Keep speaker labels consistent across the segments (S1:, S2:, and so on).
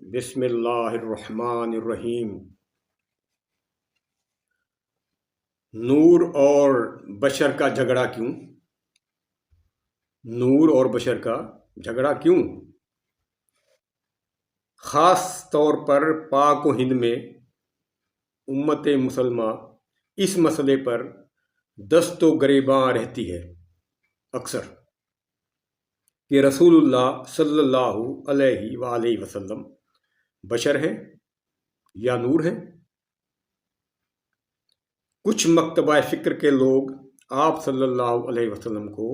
S1: بسم اللہ الرحمن الرحیم۔ نور اور بشر کا جھگڑا کیوں؟ نور اور بشر کا جھگڑا کیوں؟ خاص طور پر پاک و ہند میں امت مسلمہ اس مسئلے پر دست و گریباں رہتی ہے اکثر کہ رسول اللہ صلی اللہ علیہ وآلہ وسلم بشر ہیں یا نور ہیں۔ کچھ مکتبہ فکر کے لوگ آپ صلی اللہ علیہ وسلم کو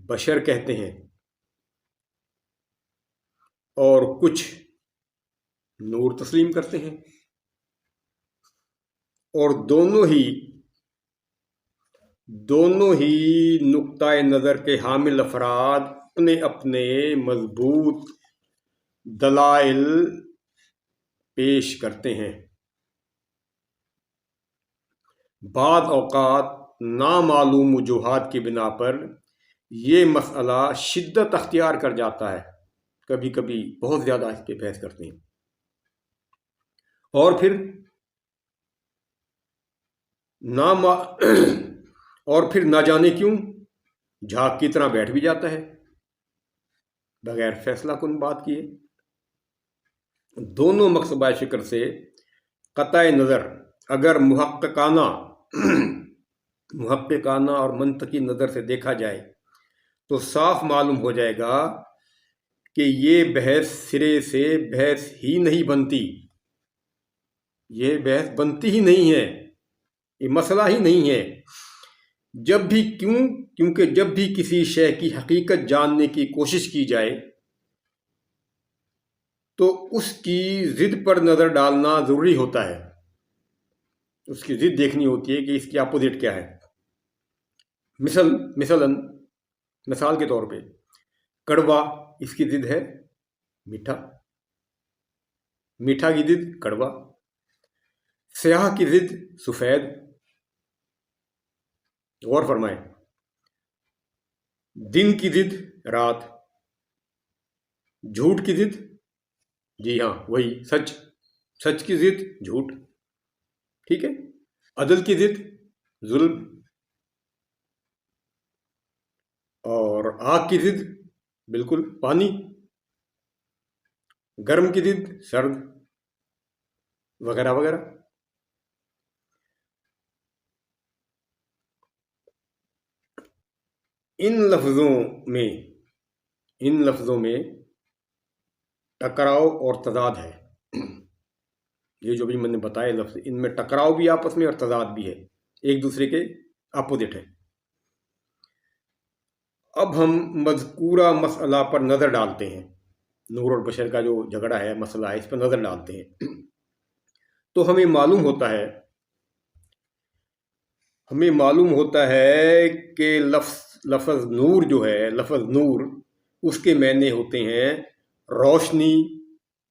S1: بشر کہتے ہیں اور کچھ نور تسلیم کرتے ہیں، اور دونوں ہی نقطۂ نظر کے حامل افراد اپنے اپنے مضبوط دلائل پیش کرتے ہیں۔ بعض اوقات نامعلوم وجوہات کی بنا پر یہ مسئلہ شدت اختیار کر جاتا ہے، کبھی کبھی بہت زیادہ اس پہ بحث کرتے ہیں، اور پھر نہ جانے کیوں جھاگ کی طرح بیٹھ بھی جاتا ہے بغیر فیصلہ کن بات کیے۔ دونوں مکتبہ فکر سے قطع نظر اگر محققانہ اور منطقی نظر سے دیکھا جائے تو صاف معلوم ہو جائے گا کہ یہ بحث سرے سے بحث ہی نہیں بنتی، یہ بحث بنتی ہی نہیں ہے، یہ مسئلہ ہی نہیں ہے۔ کیونکہ جب بھی کسی شے کی حقیقت جاننے کی کوشش کی جائے تو اس کی ضد پر نظر ڈالنا ضروری ہوتا ہے، اس کی ضد دیکھنی ہوتی ہے کہ اس کی اپوزٹ کیا ہے۔ مثال کے طور پہ کڑوا، اس کی ضد ہے میٹھا، میٹھا کی ضد کڑوا، سیاہ کی ضد سفید۔ غور فرمائیں، دن کی ضد رات، جھوٹ کی ضد، جی ہاں وہی سچ، سچ کی ضد جھوٹ، ٹھیک ہے، عدل کی ضد ظلم، اور آگ کی ضد بالکل پانی، گرم کی ضد سرد، وغیرہ وغیرہ۔ ان لفظوں میں ٹکراؤ اور تضاد ہے۔ یہ جو بھی میں نے بتایا لفظ، ان میں ٹکراؤ بھی آپس میں اور تضاد بھی ہے، ایک دوسرے کے اپوزٹ ہے۔ اب ہم مذکورہ مسئلہ پر نظر ڈالتے ہیں، نور اور بشر کا جو جھگڑا ہے، مسئلہ ہے، اس پر نظر ڈالتے ہیں تو ہمیں معلوم ہوتا ہے کہ لفظ نور جو ہے، لفظ نور، اس کے معنی ہوتے ہیں روشنی،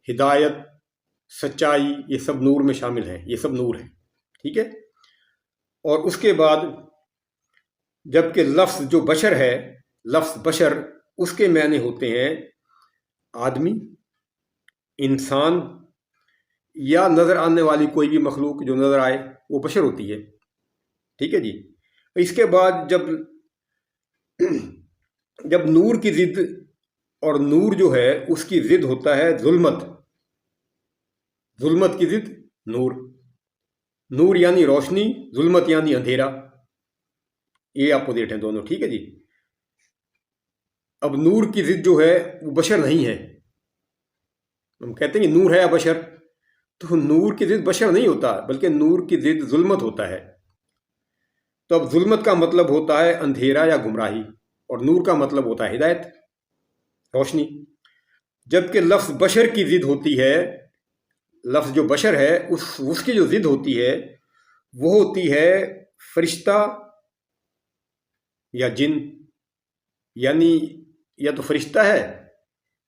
S1: ہدایت، سچائی، یہ سب نور میں شامل ہیں، یہ سب نور ہیں، ٹھیک ہے۔ اور اس کے بعد جبکہ لفظ جو بشر ہے، لفظ بشر، اس کے معنی ہوتے ہیں آدمی، انسان، یا نظر آنے والی کوئی بھی مخلوق جو نظر آئے وہ بشر ہوتی ہے، ٹھیک ہے جی۔ اس کے بعد جب نور کی ضد، اور نور جو ہے اس کی ضد ہوتا ہے ظلمت، ظلمت کی ضد نور یعنی روشنی، ظلمت یعنی اندھیرا، یہ اپوزٹ ہیں دونوں، ٹھیک ہے جی۔ اب نور کی ضد جو ہے وہ بشر نہیں ہے، ہم کہتے ہیں کہ نور ہے یا بشر، تو نور کی ضد بشر نہیں ہوتا، بلکہ نور کی ضد ظلمت ہوتا ہے۔ تو اب ظلمت کا مطلب ہوتا ہے اندھیرا یا گمراہی، اور نور کا مطلب ہوتا ہے ہدایت، روشنی۔ جبکہ لفظ بشر کی ضد ہوتی ہے، لفظ جو بشر ہے اس کی جو ضد ہوتی ہے وہ ہوتی ہے فرشتہ یا جن، یعنی یا تو فرشتہ ہے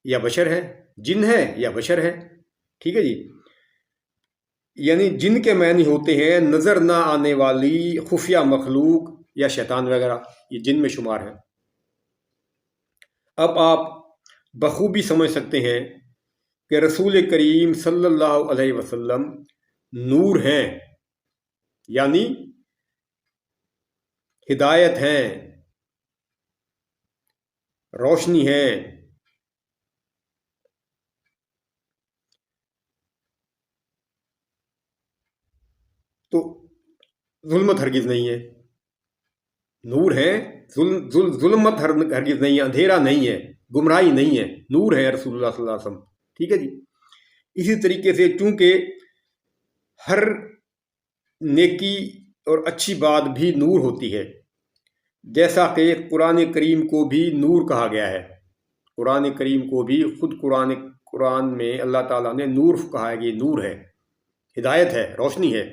S1: یا بشر ہے، جن ہے یا بشر ہے، ٹھیک ہے جی۔ یعنی جن کے معنی ہوتے ہیں نظر نہ آنے والی خفیہ مخلوق یا شیطان وغیرہ، یہ جن میں شمار ہے۔ اب آپ بخوبی سمجھ سکتے ہیں کہ رسول کریم صلی اللہ علیہ وسلم نور ہیں، یعنی ہدایت ہیں، روشنی ہے، تو ظلمت ہرگز نہیں ہے۔ نور ہے، ظلمت ہرگز نہیں ہے، اندھیرا نہیں ہے، گمراہی نہیں ہے، نور ہے رسول اللہ صلی اللہ علیہ وسلم، ٹھیک ہے جی۔ اسی طریقے سے چونکہ ہر نیکی اور اچھی بات بھی نور ہوتی ہے، جیسا کہ قرآن کریم کو بھی نور کہا گیا ہے، قرآن کریم کو بھی خود قرآن میں اللہ تعالیٰ نے نور کہا ہے کہ یہ نور ہے، ہدایت ہے، روشنی ہے،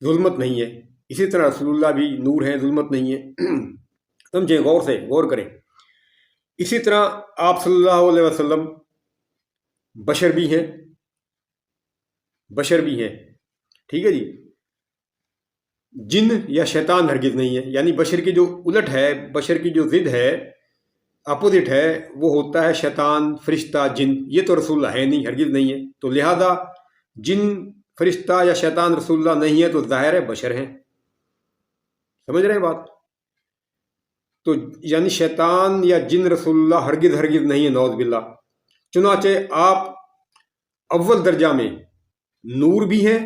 S1: ظلمت نہیں ہے۔ اسی طرح رسول اللہ بھی نور ہے، ظلمت نہیں ہے۔ سمجھیں، غور کریں۔ اسی طرح آپ صلی اللہ علیہ وسلم بشر بھی ہیں، ٹھیک ہے جی۔ جن یا شیطان ہرگز نہیں ہے، یعنی بشر کی جو الٹ ہے، بشر کی جو ضد ہے، اپوزٹ ہے، وہ ہوتا ہے شیطان، فرشتہ، جن۔ یہ تو رسول اللہ ہے نہیں، ہرگز نہیں ہے۔ تو لہذا جن، فرشتہ یا شیطان رسول اللہ نہیں ہے تو ظاہر ہے بشر ہیں، سمجھ رہے ہیں بات؟ تو یعنی شیطان یا جن رسول اللہ ہرگز نہیں ہے، نعوذ باللہ۔ چنانچہ آپ اول درجہ میں نور بھی ہیں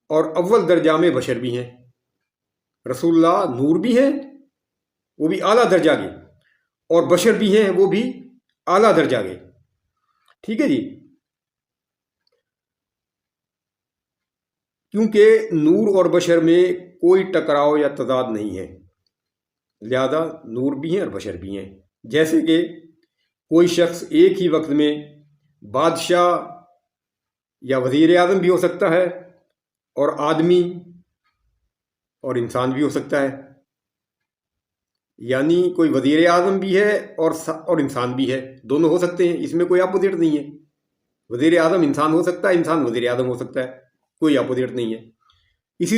S1: اور اول درجہ میں بشر بھی ہیں۔ رسول اللہ نور بھی ہیں، وہ بھی اعلیٰ درجہ کے، اور بشر بھی ہیں، وہ بھی اعلیٰ درجہ کے، ٹھیک ہے جی۔ کیونکہ نور اور بشر میں کوئی ٹکراؤ یا تضاد نہیں ہے، لہذا نور بھی ہیں اور بشر بھی ہیں۔ جیسے کہ کوئی شخص ایک ہی وقت میں بادشاہ یا وزیر اعظم بھی ہو سکتا ہے، اور آدمی اور انسان بھی ہو سکتا ہے، یعنی کوئی وزیر اعظم بھی ہے اور انسان بھی ہے، دونوں ہو سکتے ہیں، اس میں کوئی اپوزٹ نہیں ہے۔ وزیر اعظم انسان ہو سکتا ہے، انسان وزیر اعظم ہو سکتا ہے، کوئی اپوزٹ نہیں ہے۔ اسی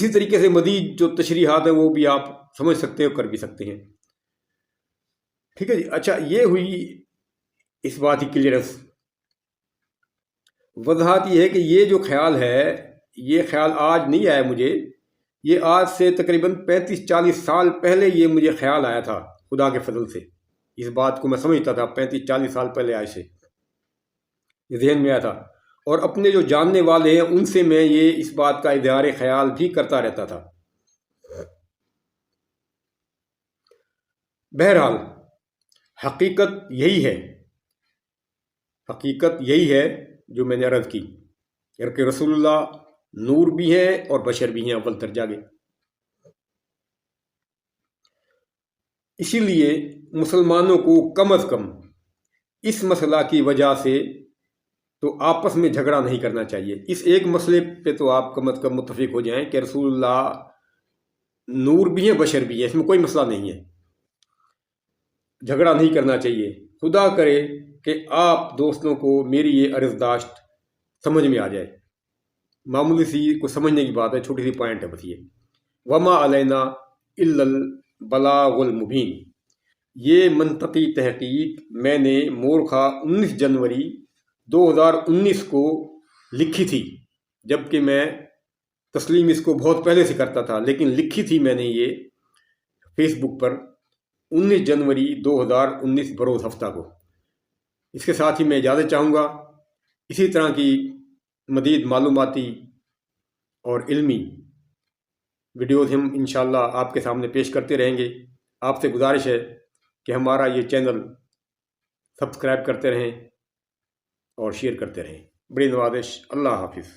S1: طریقے سے مزید جو تشریحات ہیں وہ بھی آپ سمجھ سکتے ہیں اور کر بھی سکتے ہیں، ٹھیک ہے جی۔ اچھا، یہ ہوئی اس بات کی کلیئرنس۔ وضاحت یہ ہے کہ یہ جو خیال ہے، یہ خیال آج نہیں آیا مجھے، یہ آج سے تقریباً 35-40 سال پہلے یہ مجھے خیال آیا تھا، خدا کے فضل سے۔ اس بات کو میں سمجھتا تھا 35-40 سال پہلے آج سے یہ ذہن میں آیا تھا، اور اپنے جو جاننے والے ہیں ان سے میں یہ اس بات کا اظہار خیال بھی کرتا رہتا تھا۔ بہرحال حقیقت یہی ہے جو میں نے عرض کی کہ رسول اللہ نور بھی ہیں اور بشر بھی ہیں، اول درجہ کے۔ اسی لیے مسلمانوں کو کم از کم اس مسئلہ کی وجہ سے تو آپس میں جھگڑا نہیں کرنا چاہیے۔ اس ایک مسئلے پہ تو آپ کم از کم متفق ہو جائیں کہ رسول اللہ نور بھی ہیں، بشر بھی ہیں، اس میں کوئی مسئلہ نہیں ہے، جھگڑا نہیں کرنا چاہیے۔ خدا کرے کہ آپ دوستوں کو میری یہ عرضداشت سمجھ میں آ جائے، معمولی سی کو سمجھنے کی بات ہے، چھوٹی سی پوائنٹ ہے بس یہ۔ وما علینا الا البلاغ المبین، یہ منطقی تحقیق میں نے مورخہ 19 جنوری 2019 کو لکھی تھی، جبکہ میں تسلیم اس کو بہت پہلے سے کرتا تھا، لیکن لکھی تھی میں نے یہ فیس بک پر 19 جنوری 2019 بروز ہفتہ کو۔ اس کے ساتھ ہی میں اجازت چاہوں گا۔ اسی طرح کی مزید معلوماتی اور علمی ویڈیوز ہم انشاءاللہ آپ کے سامنے پیش کرتے رہیں گے۔ آپ سے گزارش ہے کہ ہمارا یہ چینل سبسکرائب کرتے رہیں اور شیئر کرتے رہیں۔ بڑی نوازش۔ اللہ حافظ۔